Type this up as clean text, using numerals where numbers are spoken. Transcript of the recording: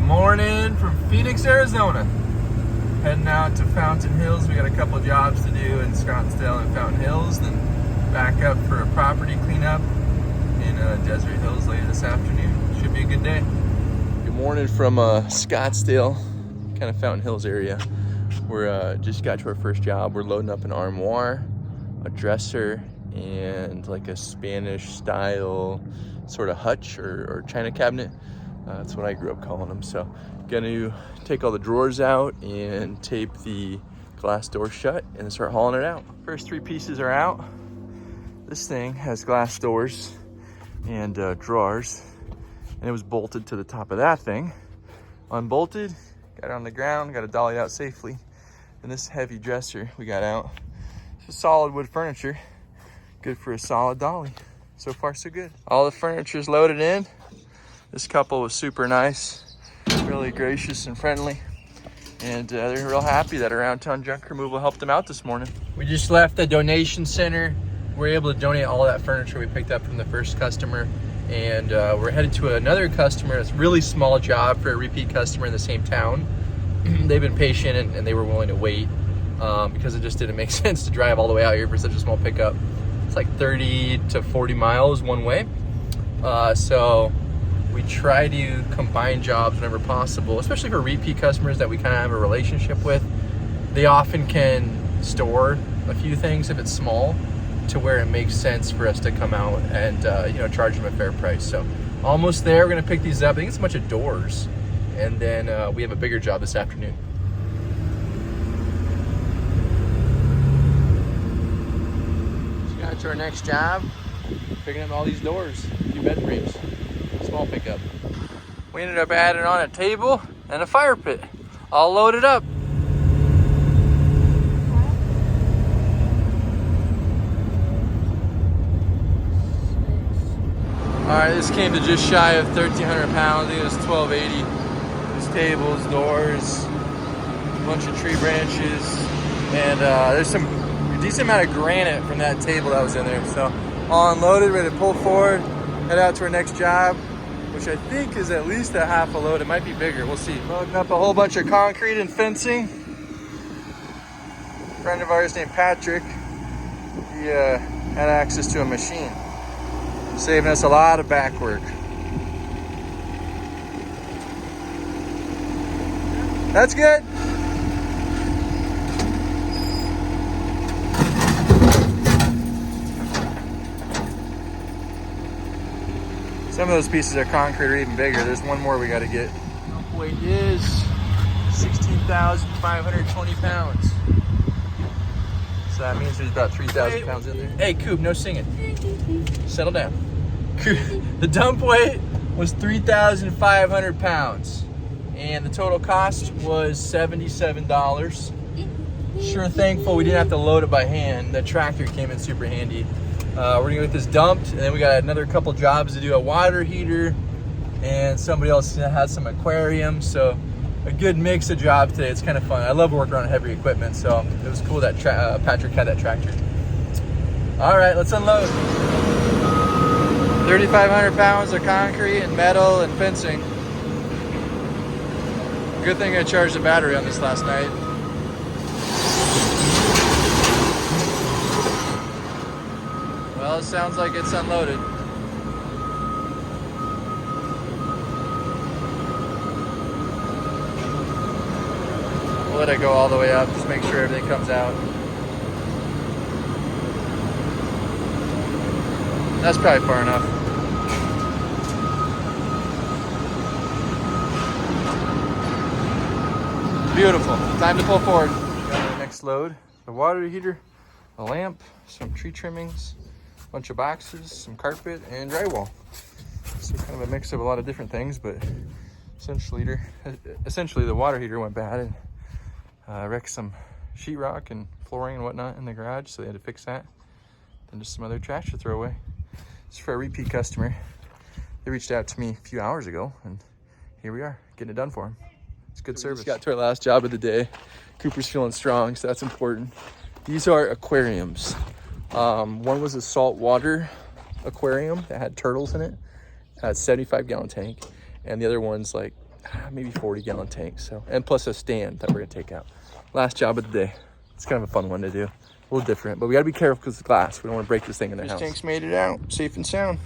Morning from Phoenix, Arizona. Heading out to Fountain Hills. We got a couple jobs to do in Scottsdale and Fountain Hills, then back up for a property cleanup in Desert Hills later this afternoon. Should be a good day. Good morning from Scottsdale, kind of Fountain Hills area. We're just got to our first job. We're loading up an armoire, a dresser, and like a Spanish style sort of hutch or china cabinet. That's what I grew up calling them. So gonna take all the drawers out and tape the glass door shut and start hauling it out. First three pieces are out. This thing has glass doors and drawers, and it was bolted to the top of that thing. Unbolted, got it on the ground, got it dollied out safely. And this heavy dresser we got out. It's solid wood furniture, good for a solid dolly. So far so good. All the furniture's loaded in. This couple was super nice, really gracious and friendly, and they're real happy that Around Town Junk Removal helped them out this morning. We just left the donation center. We're able to donate all that furniture we picked up from the first customer, and we're headed to another customer. It's a really small job for a repeat customer in the same town. They've been patient and they were willing to wait because it just didn't make sense to drive all the way out here for such a small pickup. It's like 30 to 40 miles one way. So we try to combine jobs whenever possible, especially for repeat customers that we kind of have a relationship with. They often can store a few things if it's small to where it makes sense for us to come out and charge them a fair price. So almost there. We're gonna pick these up. I think it's a bunch of doors, and then we have a bigger job this afternoon. So got to our next job, picking up all these doors, a few bed frames. Small pickup. We ended up adding on a table and a fire pit, all loaded up. All right, this came to just shy of 1,300 pounds. I think it was 1,280. There's tables, doors, a bunch of tree branches, and there's some decent amount of granite from that table that was in there. So all unloaded, ready to pull forward, head out to our next job, which I think is at least a half a load. It might be bigger, we'll see. Loading up a whole bunch of concrete and fencing. A friend of ours named Patrick, he had access to a machine, saving us a lot of back work. That's good. Some of those pieces of concrete are even bigger. There's one more we got to get. Dump weight is 16,520 pounds. So that means there's about 3,000 pounds in there. Hey, Coop, no singing. Settle down. The dump weight was 3,500 pounds. And the total cost was $77. Sure thankful we didn't have to load it by hand. The tractor came in super handy. We're gonna get this dumped, and then we got another couple jobs to do, a water heater, and somebody else has some aquarium. So a good mix of jobs today. It's kind of fun. I love working on heavy equipment, so it was cool that Patrick had that tractor. All right, let's unload. 3,500 pounds of concrete and metal and fencing. Good thing I charged the battery on this last night. Well, it sounds like it's unloaded. We'll let it go all the way up, just make sure everything comes out. That's probably far enough. Beautiful. Time to pull forward. Got our next load. The water heater, a lamp, some tree trimmings, a bunch of boxes, some carpet, and drywall. So kind of a mix of a lot of different things, but essentially the water heater went bad and wrecked some sheetrock and flooring and whatnot in the garage, so they had to fix that. Then just some other trash to throw away. It's for a repeat customer. They reached out to me a few hours ago, and here we are, getting it done for them. It's good service. We just got to our last job of the day. Cooper's feeling strong, so that's important. These are aquariums. One was a saltwater aquarium that had turtles in it. Had a 75-gallon tank, and the other one's like maybe 40-gallon tanks. So, and plus a stand that we're gonna take out. Last job of the day. It's kind of a fun one to do. A little different, but we gotta be careful because it's glass. We don't want to break this thing in the house. Tank's made it out, safe and sound.